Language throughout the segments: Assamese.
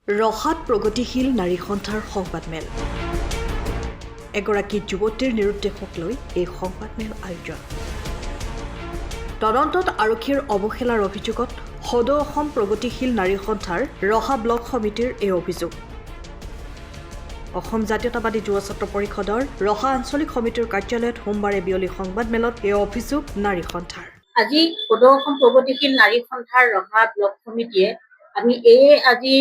ৰহাত প্ৰগতিশীল নাৰী সন্থাৰ সংবাদমেল। এগৰাকী যুৱতীৰ নিৰুদ্দেশক লৈ এই সংবাদমেল আয়োজন। তদন্তত আৰক্ষীৰ অৱহেলাৰ অভিযোগত সদৌ অসম প্ৰগতিশীল নাৰী সন্থাৰ ৰহা ব্লক সমিতিৰ এই অভিযোগ। অসম জাতীয়তাবাদী যুৱ ছাত্ৰ পৰিষদৰ ৰহা আঞ্চলিক সমিতিৰ কাৰ্যালয়ত সোমবাৰে বিয়লি সংবাদমেলত এই অভিযোগ নাৰী সন্থাৰ। আজি সদৌ অসম প্ৰগতিশীল নাৰী সন্থাৰ ৰহা ব্লক সমিতিয়ে আমি আজি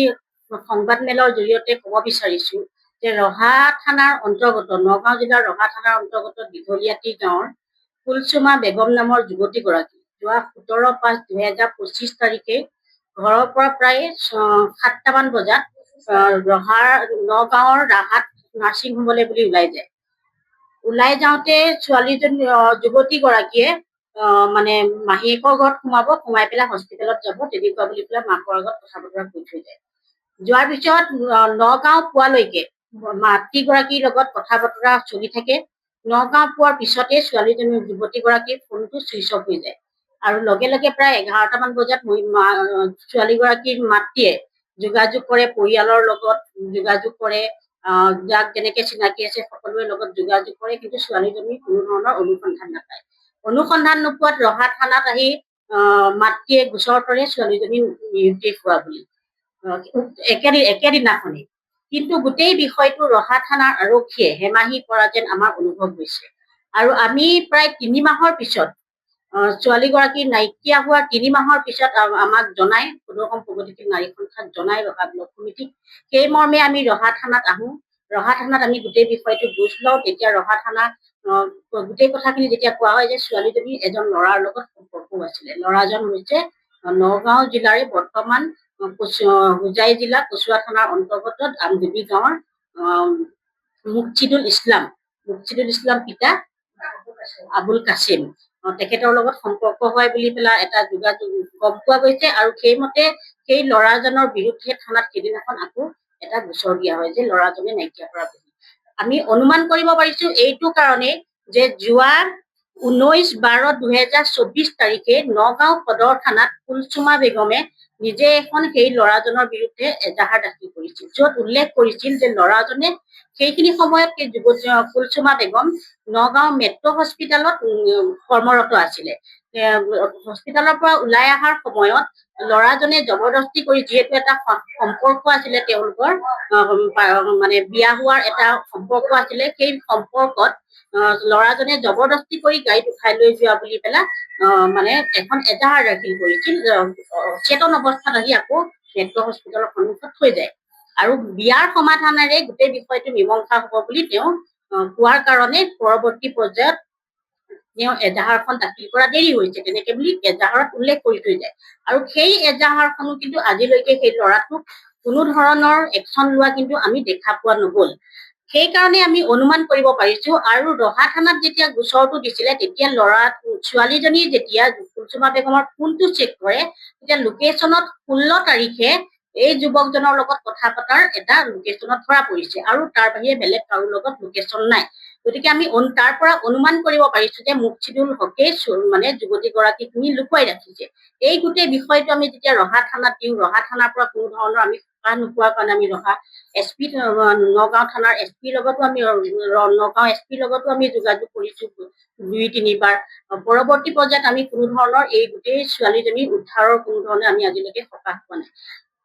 সংবাদমেলৰ জৰিয়তে ক'ব বিচাৰিছো যে ৰহা থানাৰ অন্তৰ্গত নগাঁও জিলাৰ ৰহা থানাৰ অন্তৰ্গত দীঘলীয়াটি গাঁৱৰ কুলচুমা বেগম নামৰ যুৱতীগৰাকী যোৱা 17/5/2025 তাৰিখে ঘৰৰ পৰা প্ৰায় 7টামান বজাত নগাঁৱৰ ৰাহাত নাৰ্ছিং হোমলৈ বুলি ওলাই যাওঁতে ছোৱালীজনী যুৱতীগৰাকীয়ে মানে মাহীয়েকৰ ঘৰত সোমাই পেলাই হস্পিটেলত যাব তেনেকুৱা বুলি পেলাই মাকৰ আগত কথা বতৰা কৈ থৈ যায়। যোৱাৰ পিছত নগাঁও পোৱালৈকে মাতৃগৰাকীৰ লগত কথা বতৰা চলি থাকে। নগাঁও পোৱাৰ পিছতে যুৱতীগৰাকীৰ ফোনটো চুইচ অফ হৈ যায় আৰু লগে লগে প্ৰায় 11টামান বজাত ছোৱালীগৰাকীৰ মাতৃয়ে যোগাযোগ কৰে, পৰিয়ালৰ লগত যোগাযোগ কৰে, যাক যেনেকে চিনাকি আছে সকলোৰে লগত যোগাযোগ কৰে, কিন্তু ছোৱালীজনীৰ কোনো ধৰণৰ অনুসন্ধান নাপায়। অনুসন্ধান নোপোৱাত ৰহা থানাত আহি মাতৃয়ে গোচৰ তৰে ছোৱালীজনী নিৰুদ্দেশ হোৱা বুলি একেদিনাখনেই। কিন্তু গোটেই বিষয়টো ৰহা থানাৰ আৰক্ষীয়ে হেমাহি কৰা যেন আমাৰ অনুভৱ হৈছে আৰু আমি প্ৰায় 3 মাহৰ পিছত ছোৱালীগৰাকী নাইকিয়া হোৱাৰ 3 মাহৰ পিছত আমাক জনাই সদৌ অসম প্ৰগতিশীল নাৰী সন্থাক জনাই ৰহা ব্লক কমিটিক। সেই মৰ্মে আমি ৰহা থানাত আহো। ৰহা থানাত আমি গোটেই বিষয়টো বুজ লওঁ। তেতিয়া ৰহা থানা গোটেই কথাখিনি যেতিয়া কোৱা হয় যে ছোৱালীজনী এজন ল'ৰাৰ লগত সম্পৰ্ক আছিলে। ল'ৰাজন হৈছে নগাঁও জিলাৰে বৰ্তমান হোজাই জিলা কচুৱা থানাৰ অন্তৰ্গত আমদেৱী গাঁৱৰ মুকছিদুল ইছলাম পিতা আবুল কাছিম। তেখেতৰ লগত সম্পৰ্ক হয় বুলি পেলাই এটা যোগাযোগ গম পোৱা গৈছে আৰু সেইমতে সেই ল'ৰাজনৰ বিৰুদ্ধে থানাত সেইদিনাখন আকৌ এটা গোচৰ দিয়া হয় যে ল'ৰাজনে নাইকিয়া কৰা বুলি। আমি অনুমান কৰিব পাৰিছো এইটো কাৰণে যে যোৱা 19/12/2024 তাৰিখে নগাঁও সদৰ থানাত কুলচুমা বেগমে নিজে এখন সেই ল'ৰাজনৰ বিৰুদ্ধে এজাহাৰ দাখিল কৰিছিল, য'ত উল্লেখ কৰিছিল যে ল'ৰাজনে সেইখিনি সময়ত কুলচুমা বেগম নগাঁও মেট্ৰ' হস্পিটেলত কৰ্মৰত আছিলে। হস্পিটেলৰ পৰা ওলাই অহাৰ সময়ত ল'ৰাজনে জবৰদস্তি কৰি, যিহেতু এটা সম্পৰ্ক আছিলে তেওঁলোকৰ মানে বিয়া হোৱাৰ এটা সম্পৰ্ক আছিলে, সেই সম্পৰ্কত ল'ৰাজনে জবৰদস্তি কৰি গাড়ীত উঠাই লৈ যোৱা বুলি পেলাই মানে এখন এজাহাৰ দাখিল কৰিছিল। চেতন অৱস্থাত আহি আকৌ মেট্ৰ' হস্পিটেলৰ সন্মুখত থৈ যায় আৰু বিয়াৰ সমাধানেৰে গোটেই বিষয়টো মীমাংসা হব বুলি তেওঁ কোৱাৰ কাৰণে পৰৱৰ্তী পৰ্যায়ত তেওঁ এজাহাৰখন দাখিল কৰা দেৰি হৈছে, তেনেকে বুলি এজাহাৰত উল্লেখ কৰি থৈ যায়। আৰু সেই এজাহাৰখনো কিন্তু আজিলৈকে সেই ল'ৰাটোক কোনো ধৰণৰ একচন লোৱা কিন্তু আমি দেখা পোৱা নগল। সেইকাৰণে আমি অনুমান কৰিব পাৰিছো। আৰু ৰহা থানাত যেতিয়া গোচৰটো দিছিলে তেতিয়া ছোৱালীজনী যেতিয়া কুলচুমা বেগমৰ ফোনটো চেক কৰে, তেতিয়া লোকেশ্যনত 16 তাৰিখে এই যুৱকজনৰ লগত কথা পতাৰ এটা লোকেশ্যনত ধৰা পৰিছে আৰু তাৰ বাহিৰে বেলেগ কাৰো লগত লোকেশ্যন নাই। গতিকে আমি তাৰ পৰা অনুমান কৰিব পাৰিছো যে মুকছিদুল হকে মানে যুৱতীগৰাকীক নি লুকুৱাই ৰাখিছে। এই গোটেই বিষয়টো আমি যেতিয়া ৰহা থানাত দিওঁ, ৰহা থানাৰ পৰা কোনো ধৰণৰ আমি সকাহ নোপোৱাৰ কাৰণে আমি ৰহা SP নগাঁও থানাৰ SPৰ লগতো আমি যোগাযোগ কৰিছো 2-3 বাৰ। পৰৱৰ্তী পৰ্যায়ত আমি কোনো ধৰণৰ এই গোটেই ছোৱালীজনী উদ্ধাৰৰ কোনো ধৰণে আমি আজিলৈকে সকাহ পোৱা নাই।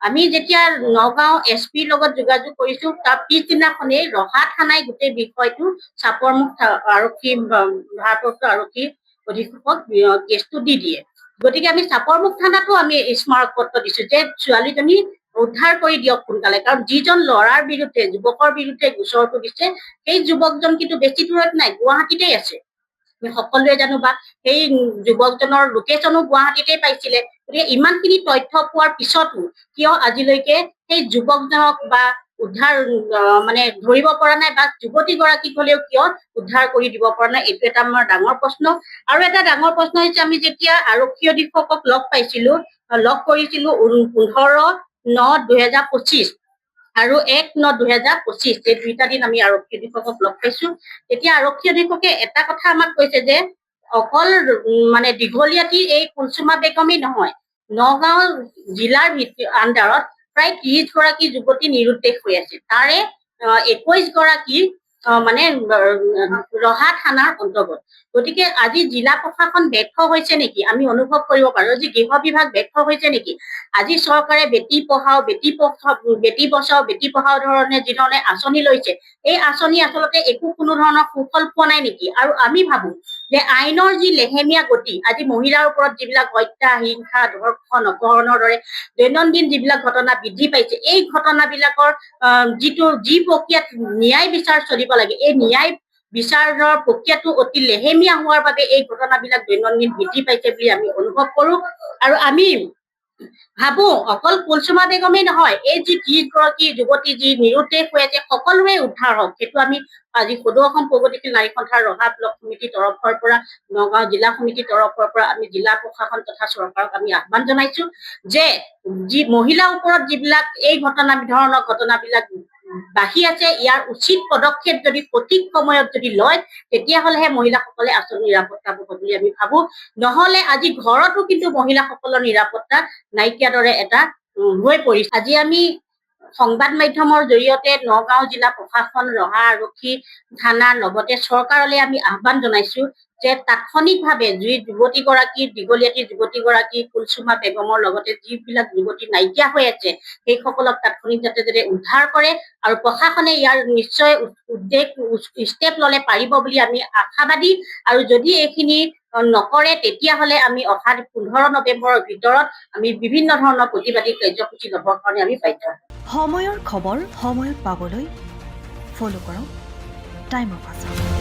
আমি যেতিয়া নগাঁও SPৰ লগত যোগাযোগ কৰিছো, তাৰ পিছদিনাখনেই ৰহা থানাই গোটেই বিষয়টো চাপৰমুখ ভাৰপ্ৰাপ্ত আৰক্ষী অধীক্ষকক কেছটো দি দিয়ে। গতিকে আমি চাপৰমুখ থানাতো আমি স্মাৰক পত্ৰ দিছো যে ছোৱালীজনী উদ্ধাৰ কৰি দিয়ক সোনকালে, কাৰণ যিজন ল'ৰাৰ বিৰুদ্ধে যুৱকৰ বিৰুদ্ধে গোচৰটো দিছে সেই যুৱকজন কিন্তু বেছি দূৰত নাই, গুৱাহাটীতেই আছে। আমি সকলোৱে জানো বা সেই যুৱকজনৰ লোকেশ্যনো গুৱাহাটীতে পাইছিলে। গতিকে ইমানখিনি তথ্য পোৱাৰ পিছতো কিয় আজিলৈকে সেই যুৱকজনক বা উদ্ধাৰ মানে ধৰিব পৰা নাই, বা যুৱতীগৰাকীক হলেও কিয় উদ্ধাৰ কৰি দিব পৰা নাই, এইটো এটা আমাৰ ডাঙৰ প্ৰশ্ন। আৰু এটা ডাঙৰ প্ৰশ্ন হৈছে আমি যেতিয়া আৰক্ষী অধীক্ষকক লগ কৰিছিলো 15/9/2025 আৰু 1/9/2025, এই 2টা দিন আমি আৰক্ষী অধীক্ষকক লগ পাইছো। তেতিয়া আৰক্ষী অধীক্ষকে এটা কথা আমাক কৈছে যে অকল মানে দীঘলীয়াটিৰ এই কুলচুমা বেগমেই নহয়, নগাঁও জিলাৰ আণ্ডাৰত প্ৰায় 30 গৰাকী যুৱতী নিৰুদ্দেশ হৈ আছে। তাৰে 21 গৰাকী মানে ৰহা থানাৰ অন্তৰ্গত। গতিকে আজি জিলা প্ৰশাসন ব্যৰ্থ হৈছে নেকি, আমি অনুভৱ কৰিব পাৰো যে গৃহ বিভাগ ব্যৰ্থ হৈছে নেকি। আজি চৰকাৰে বেটী পঢ়াও, বেটী বচাও, বেটী পঢ়াও ধৰণে যি ধৰণে আঁচনি লৈছে, এই আঁচনি আচলতে কোনো ধৰণৰ সুফল পোৱা নাই নেকি। আৰু আমি ভাবো যে আইনৰ যি লেহেমীয়া গতি, আজি মহিলাৰ ওপৰত যিবিলাক হত্যা, হিংসা, ধৰ্ষণ, অপহৰণৰ দৰে দৈনন্দিন যিবিলাক ঘটনা বৃদ্ধি পাইছে, এই ঘটনাবিলাকৰ যি প্ৰক্ৰিয়াত ন্যায় বিচাৰ চলিব লাগে, এই ন্যায় বিচাৰৰ প্ৰক্ৰিয়াটো অতি লেহেমীয়া হোৱাৰ বাবে এই ঘটনাবিলাক দৈনন্দিন বৃদ্ধি পাইছে বুলি আমি অনুভৱ কৰো। আৰু আমি ভাবো অকল কুলসুমা বেগমেই নহয়, এই যি 30 গৰাকী যুৱতী যি নিৰুদ্দেশ হৈ আছে, সকলোৰে উদ্ধাৰ হওক। সেইটো আমি আজি সদৌ অসম প্ৰগতিশীল নাৰী সন্থাৰ ৰহা ব্লক সমিতিৰ তৰফৰ পৰা, নগাঁও জিলা সমিতিৰ তৰফৰ পৰা আমি জিলা প্ৰশাসন তথা চৰকাৰক আমি আহ্বান জনাইছো যে যি মহিলাৰ ওপৰত যিবিলাক এই ধৰণৰ ঘটনাবিলাক বাঢ়ি আছে, ইয়াৰ উচিত পদক্ষেপ যদি সঠিক সময়ত যদি লয়, তেতিয়াহলেহে মহিলাসকলে আচল নিৰাপত্তা পাব বুলি আমি ভাবো। নহলে আজি ঘৰতো কিন্তু মহিলাসকলৰ নিৰাপত্তা নাইকিয়া দৰে এটা হৈ পৰিছে। আজি আমি সংবাদ মাধ্যমৰ জৰিয়তে নগাঁও জিলা প্ৰশাসন, ৰহা আৰক্ষী থানাৰ লগতে চৰকাৰলৈ আমি আহ্বান জনাইছো যে তাৎক্ষণিকভাৱে যি যুৱতীগৰাকী, দীঘলীয়াতী যুৱতীগৰাকী কুলসুমা বেগমৰ লগতে যিবিলাক যুৱতী নাইকিয়া হৈ আছে, সেইসকলক তাৎক্ষণিক যাতে উদ্ধাৰ কৰে আৰু প্ৰশাসনে ইয়াৰ নিশ্চয় ষ্টেপ ললে পাৰিব বুলি আমি আশাবাদী। আৰু যদি এইখিনি নকৰে, তেতিয়াহলে আমি অহা 15 নৱেম্বৰৰ ভিতৰত আমি বিভিন্ন ধৰণৰ প্ৰতিবাদী কাৰ্যসূচী ল'বৰ কাৰণে আমি বাধ্য হ'ম। সময়ৰ খবৰ সময়ত পাবলৈ ফ'ল' কৰক টাইম অফ আছাম।